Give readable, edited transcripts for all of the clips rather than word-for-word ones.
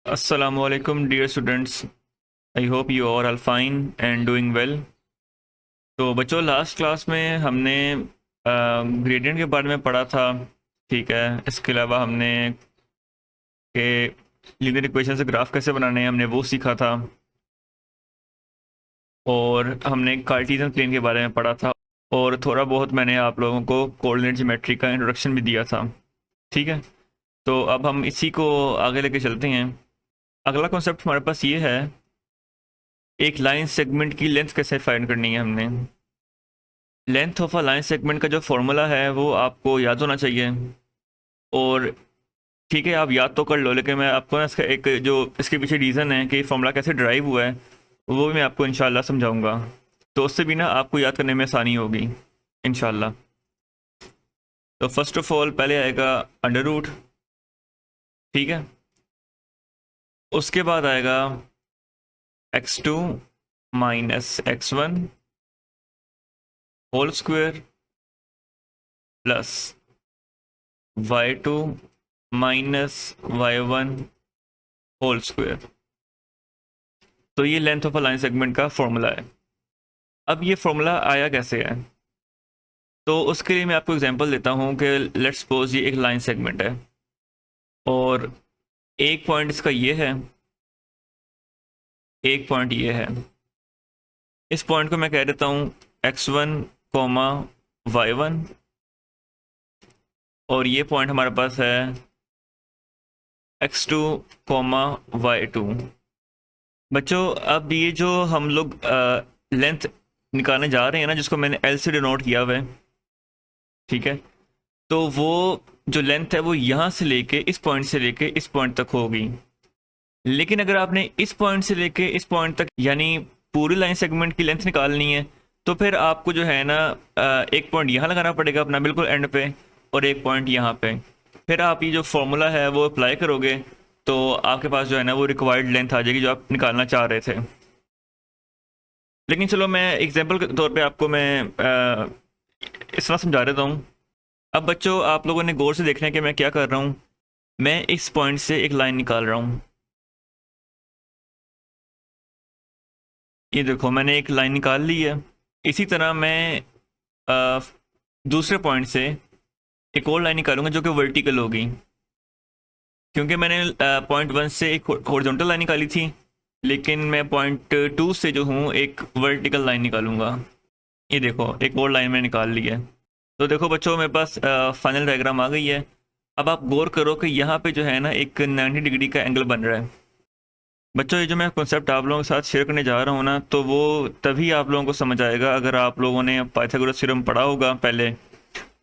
Assalamualaikum dear students. I hope you all are fine and doing well. तो बच्चों last class में हमने gradient के बारे में पढ़ा था। ठीक है, इसके अलावा हमने कि लीनियर इक्वेशन से ग्राफ कैसे बनाने हैं हमने वो सीखा था। और हमने कार्टेशियन प्लेन के बारे में पढ़ा था। और थोड़ा बहुत मैंने आप लोगों को कोऑर्डिनेट ज्योमेट्री का इंट्रोडक्शन भी दिया था। ठीक है, तो अब हम इसी को आगे लेके चलते हैं। अगला कॉन्सेप्ट हमारे पास ये है, एक लाइन सेगमेंट की लेंथ कैसे फाइंड करनी है हमने। Length of a line segment का जो फॉर्मूला है वो आपको याद होना चाहिए। और ठीक है, आप याद तो कर लो, लेकिन मैं आपको ना इसका एक जो इसके पीछे रीज़न है कि फॉर्मूला कैसे ड्राइव हुआ है वो भी मैं आपको इंशाल्लाह समझाऊंगा। तो उससे भी ना आपको याद करने में आसानी होगी इंशाल्लाह। तो फर्स्ट ऑफ ऑल पहले आएगा अंडर रूट। ठीक है, उसके बाद आएगा x2 minus x1 whole square plus y2 minus y1 whole square. तो ये length of a line segment का फॉर्मूला है। अब ये फॉर्मूला आया कैसे है, तो उसके लिए मैं आपको एग्जांपल देता हूँ कि लेट्स सपोज ये एक लाइन सेगमेंट है और एक पॉइंट इसका ये है, एक पॉइंट ये है। इस पॉइंट को मैं कह देता हूँ x1 कॉमा y1 और ये पॉइंट हमारे पास है x2 कॉमा y2। बच्चों अब ये जो हम लोग लेंथ निकालने जा रहे हैं ना, जिसको मैंने L से डिनोट किया हुआ है, ठीक है, तो वो जो लेंथ है वो यहाँ से लेके इस पॉइंट से लेके इस पॉइंट तक होगी। लेकिन अगर आपने इस पॉइंट से लेके इस पॉइंट तक यानी पूरी लाइन सेगमेंट की लेंथ निकालनी है, तो फिर आपको जो है ना एक पॉइंट यहाँ लगाना पड़ेगा अपना बिल्कुल एंड पे, और एक पॉइंट यहाँ पे। फिर आप ये जो फॉर्मूला है वो अप्लाई करोगे तो आपके पास जो है ना वो रिक्वायर्ड लेंथ आ जाएगी जो आप निकालना चाह रहे थे। लेकिन चलो मैं एग्जांपल के तौर पे आपको मैं इस तरह समझा देता हूँ। अब बच्चों आप लोगों ने गौर से देखना है कि मैं क्या कर रहा हूँ। मैं इस पॉइंट से एक लाइन निकाल रहा हूँ। ये देखो मैंने एक लाइन निकाल ली है। इसी तरह मैं अ, दूसरे पॉइंट से एक और लाइन निकालूंगा जो कि वर्टिकल होगी, क्योंकि मैंने पॉइंट वन से एक हॉरिजॉन्टल लाइन निकाली थी, लेकिन मैं पॉइंट टू से जो हूँ एक वर्टिकल लाइन निकालूंगा। ये देखो एक और लाइन मैंने निकाल ली है। तो देखो बच्चों मेरे पास फाइनल डायग्राम आ गई है। अब आप गौर करो कि यहाँ पे जो है ना एक 90 डिग्री का एंगल बन रहा है। बच्चों ये जो मैं कॉन्सेप्ट आप लोगों के साथ शेयर करने जा रहा हूँ ना, तो वो तभी आप लोगों को समझ आएगा अगर आप लोगों ने पाइथागोरस थ्योरम पढ़ा होगा पहले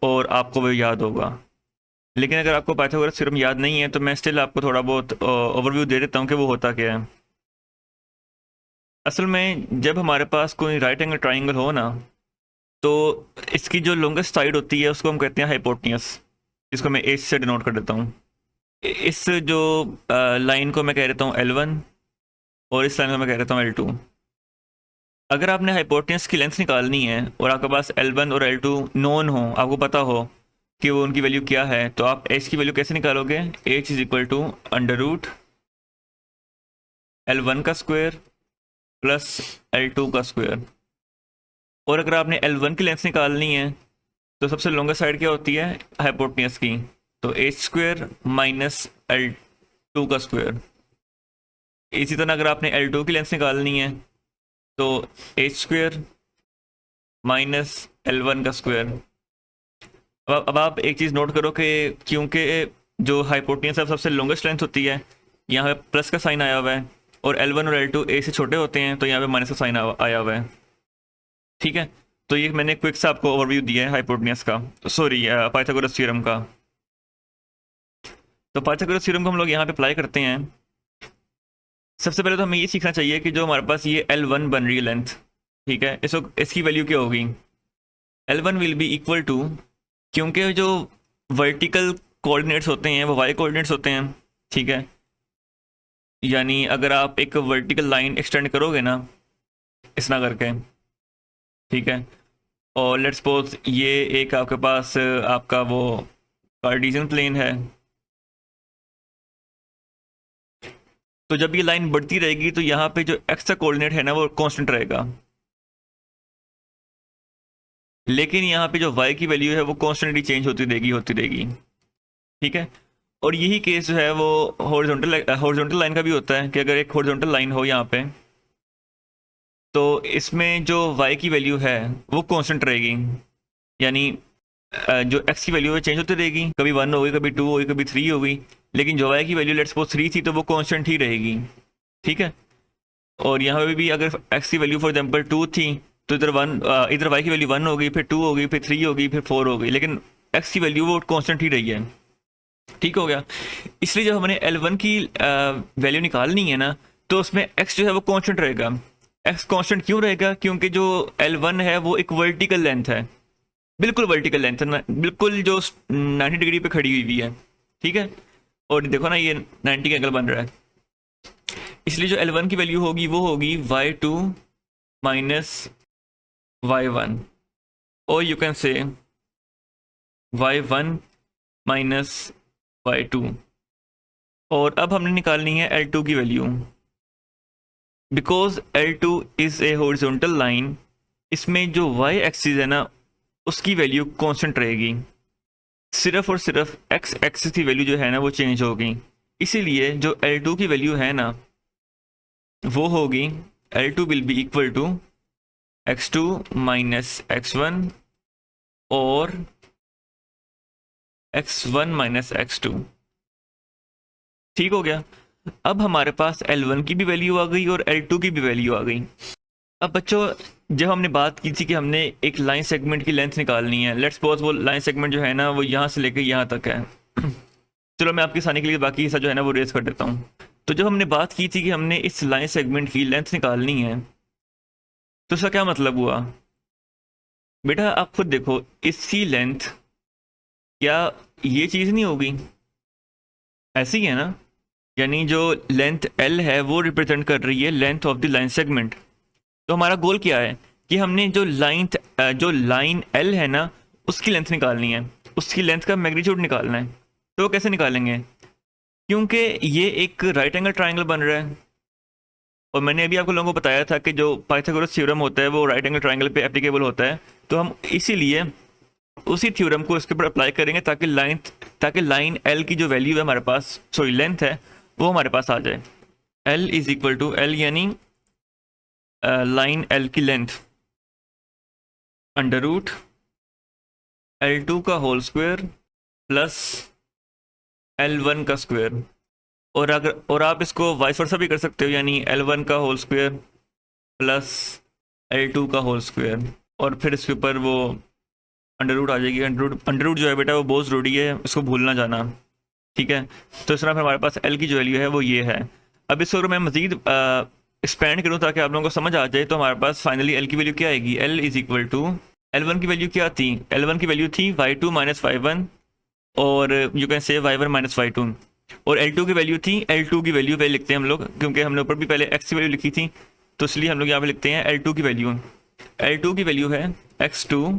और आपको वो याद होगा। लेकिन अगर आपको पाइथागोरस थ्योरम याद नहीं है तो मैं स्टिल आपको थोड़ा बहुत ओवरव्यू दे देता हूँ कि वो होता क्या है। असल में जब हमारे पास कोई राइट एंगल ट्राइंगल हो ना, तो इसकी जो लॉन्गेस्ट साइड होती है उसको हम कहते हैं हाइपोटेन्यूस, इसको मैं एच से डिनोट कर देता हूँ। इस जो लाइन को मैं कह देता हूँ L1 और इस लाइन को मैं कह देता हूँ L2। अगर आपने हाइपोटेन्यूस की लेंथ निकालनी है और आपके पास L1 और L2 नोन हो, आपको पता हो कि वो उनकी वैल्यू क्या है, तो आप h की वैल्यू कैसे निकालोगे। h is equal to under root L1 का स्क्वायर प्लस L2 का स्क्वायर। और अगर आपने L1 की लेंथ निकालनी है तो सबसे लॉन्गेस्ट साइड क्या होती है हाइपोटेन्यूस की, तो h स्क्वायर माइनस L2 का स्क्वायर। इसी तरह अगर आपने L2 की लेंथ निकालनी है तो h स्क्वायर माइनस L1 का स्क्वायर। अब आप एक चीज़ नोट करो कि क्योंकि जो हाइपोटेन्यूस है सबसे लॉन्गेस्ट लेंथ होती है, यहाँ पे प्लस का साइन आया हुआ है, और L1 और L2 ए से छोटे होते हैं तो यहाँ पे माइनस का साइन आया हुआ है। ठीक है, तो ये मैंने क्विक सा आपको ओवरव्यू दिया है हाइपोटेन्यूस का, सॉरी पाइथागोरस थ्योरम का। तो पाइथागोरस थ्योरम को हम लोग यहाँ पे अप्लाई करते हैं। सबसे पहले तो हमें ये सीखना चाहिए कि जो हमारे पास ये L1 बन रही है लेंथ, ठीक है, इसकी वैल्यू क्या होगी। L1 will be equal to, क्योंकि जो वर्टिकल कोऑर्डिनेट्स होते हैं वो वाई कोऑर्डिनेट्स होते हैं, ठीक है। यानी अगर आप एक वर्टिकल लाइन एक्सटेंड करोगे ना इस ना करके, ठीक है, और लेट्स सपोज ये एक आपके पास आपका वो कार्टेशियन प्लेन है, तो जब ये लाइन बढ़ती रहेगी तो यहाँ पे जो एक्स का कोऑर्डिनेट है ना वो कांस्टेंट रहेगा, लेकिन यहाँ पे जो वाई की वैल्यू है वो कॉन्स्टेंटली चेंज होती रहेगी। ठीक है, और यही केस जो है वो हॉरिजॉन्टल लाइन का भी होता है कि अगर एक हॉरिजॉन्टल लाइन हो यहाँ पे, तो इसमें जो y की वैल्यू है वो कांस्टेंट रहेगी, यानी जो x की वैल्यू है चेंज होती रहेगी, कभी 1 होगी, कभी 2 होगी, कभी 3 होगी, लेकिन जो y की वैल्यू लेट्स सपोज 3 थी तो वो कांस्टेंट ही रहेगी। ठीक है, और यहाँ पे भी अगर x की वैल्यू फॉर एग्जांपल 2 थी तो इधर y की वैल्यू 1 होगी, फिर 2 होगी, फिर 3 होगी, फिर 4 होगी, लेकिन x की वैल्यू वो कांस्टेंट ही रही है। ठीक हो गया, इसलिए जब हमने L1 की वैल्यू निकालनी है ना, तो उसमें x जो है वो कांस्टेंट रहेगा। x कांस्टेंट क्यों रहेगा? क्योंकि जो L1 है वो एक वर्टिकल लेंथ है, बिल्कुल वर्टिकल लेंथ है ना, बिल्कुल जो 90 डिग्री पे खड़ी हुई है। ठीक है, और देखो ना ये 90 का एंगल बन रहा है, इसलिए जो L1 की वैल्यू होगी वो होगी y2 माइनस y1, और you can say y1 minus y2। और अब हमने निकालनी है L2 की value, because L2 is a horizontal line, इसमें जो y एक्सिस है ना उसकी वैल्यू कांस्टेंट रहेगी, सिर्फ और सिर्फ x एक्सिस की वैल्यू जो है ना वो चेंज होगी। इसीलिए जो L2 की वैल्यू है ना वो होगी L2 will be equal to x2 minus x1 और x1 माइनस x2। ठीक हो गया, अब हमारे पास L1 की भी वैल्यू आ गई और L2 की भी वैल्यू आ गई। अब बच्चों जब हमने बात की थी कि हमने एक लाइन सेगमेंट की लेंथ निकालनी है, लेट्स सपोज वो लाइन सेगमेंट जो है ना वो यहाँ से लेकर यहाँ तक है। चलो मैं आपकी आसानी के लिए बाकी हिस्सा जो है ना वो रेस कर देता हूँ। तो जब हमने बात की थी कि हमने इस लाइन सेगमेंट की लेंथ निकालनी है, तो उसका क्या मतलब हुआ बेटा? आप खुद देखो, इसकी लेंथ क्या ये चीज़ नहीं होगी? ऐसी ही है ना, यानी जो लेंथ L है वो रिप्रेजेंट कर रही है length of the line segment. तो हमारा गोल क्या है कि हमने जो लाइन L है ना उसकी लेंथ निकालनी है, उसकी लेंथ का मैग्नीट्यूड निकालना है। तो कैसे निकालेंगे? क्योंकि ये एक राइट एंगल ट्राइंगल बन रहा है, और मैंने अभी आपको लोगों को बताया था कि जो पाइथागोरस थ्योरम होता है वो राइट एंगल ट्राइंगल पे एप्लीकेबल होता है। तो हम इसीलिए उसी थ्योरम को इसके ऊपर अप्लाई करेंगे ताकि लाइन L की जो वैल्यू है हमारे पास, सॉरी लेंथ है, वो हमारे पास आ जाए। L is equal to L यानी लाइन L की लेंथ अंडर रूट L2 का होल स्क्वायर प्लस L1 का स्क्वायर, और आप इसको वाइस वर्सा भी कर सकते हो, यानी L1 का होल स्क्वायर प्लस L2 का होल स्क्वायर, और फिर इसके ऊपर वो अंडर रूट आ जाएगी। अंडर रूट जो है बेटा वो बहुत ज़रूरी है, इसको भूलना जाना। ठीक है, तो इस तरह फिर हमारे पास L की जो वैल्यू है वो ये है। अब इसको अगर मैं मजीद एक्सपेंड करूँ ताकि आप लोगों को समझ आ जाए, तो हमारे पास फाइनली L की वैल्यू क्या आएगी? L is equal to L1 की वैल्यू क्या थी? L1 की वैल्यू थी y2 माइनस y1, और you can say y1 minus y2, और L2 की वैल्यू थी, L2 की वैल्यू पहले लिखते हैं हम लोग, क्योंकि हमने ऊपर भी पहले x की वैल्यू लिखी थी, तो इसलिए हम लोग यहाँ पे लिखते हैं L2 की वैल्यू। L2 की वैल्यू है x2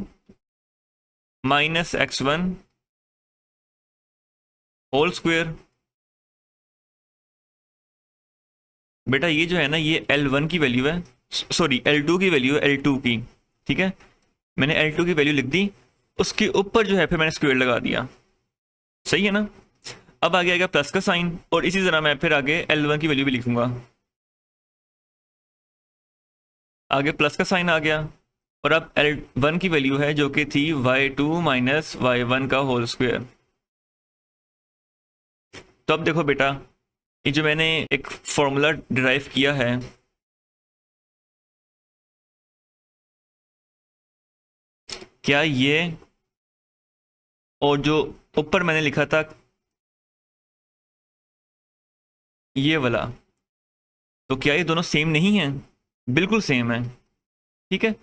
minus x1 whole square. बेटा ये जो है ना ये L1 की वैल्यू है, सॉरी L2 की वैल्यू है, L2 की। ठीक है, मैंने L2 की वैल्यू लिख दी, उसके ऊपर जो है फिर मैंने स्क्वायर लगा दिया। सही है ना? अब आगे आएगा प्लस का साइन, और इसी तरह मैं फिर आगे L1 की वैल्यू भी लिखूंगा। आगे प्लस का साइन आ गया, और अब L1 की वैल्यू है जो कि थी y2 माइनस y1 का होल स्क्वायर। तो अब देखो बेटा, ये जो मैंने एक फॉर्मूला डिराइव किया है, क्या ये और जो ऊपर मैंने लिखा था ये वाला, तो क्या ये दोनों सेम नहीं है? बिल्कुल सेम है। ठीक है,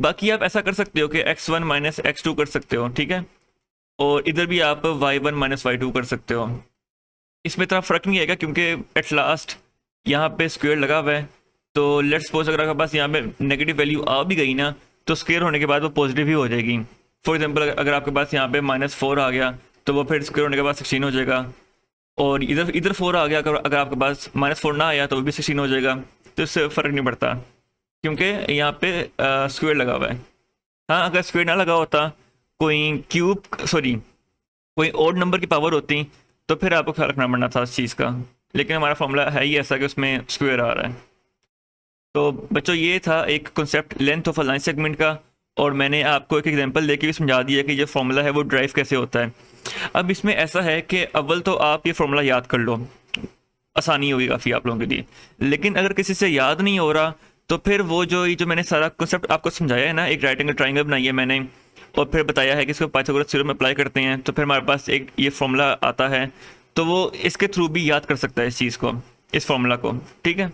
बाकी आप ऐसा कर सकते हो कि x1 माइनस x2 कर सकते हो। ठीक है, और इधर भी आप y1 माइनस y2 कर सकते हो। इसमें इतना फ़र्क नहीं आएगा क्योंकि एट लास्ट यहाँ पे स्क्वायर लगा हुआ है। तो लेट्स सपोज अगर आपके पास यहाँ पे नेगेटिव वैल्यू आ भी गई ना, तो स्क्वायर होने के बाद वो पॉजिटिव ही हो जाएगी। फॉर एग्जांपल अगर आपके पास यहाँ पे -4 आ गया तो वो फिर स्क्वायर होने के बाद 16 हो जाएगा। और इधर इधर 4 आ गया, अगर अगर आपके पास -4 ना आया तो वो भी 16 हो जाएगा। तो इससे फ़र्क नहीं पड़ता क्योंकि यहाँ पे स्क्वायर लगा हुआ है। हाँ, अगर स्क्वायर ना लगा होता, कोई क्यूब सॉरी कोई ओड नंबर की पावर होती, तो फिर आपको ख्याल रखना पड़ना था इस चीज़ का। लेकिन हमारा फॉर्मूला है ही ऐसा कि उसमें स्क्वायर आ रहा है। तो बच्चों, ये था एक concept length of a line segment का, और मैंने आपको एक एग्जांपल देके भी समझा दिया कि ये फार्मूला है वो ड्राइव कैसे होता है। अब इसमें ऐसा है कि अव्वल तो आप ये फार्मूला याद कर लो, आसानी होगी काफ़ी आप लोगों के लिए। लेकिन अगर किसी से याद नहीं हो रहा, तो फिर वो जो मैंने सारा कॉन्सेप्ट आपको समझाया है ना, एक राइट एंगल ट्राइंगल बनाई है मैंने, और फिर बताया है कि इसको पाइथागोरस थ्योरम में अप्लाई करते हैं, तो फिर हमारे पास एक ये फार्मूला आता है। तो वो इसके थ्रू भी याद कर सकता है इस चीज़ को, इस फार्मूला को। ठीक है।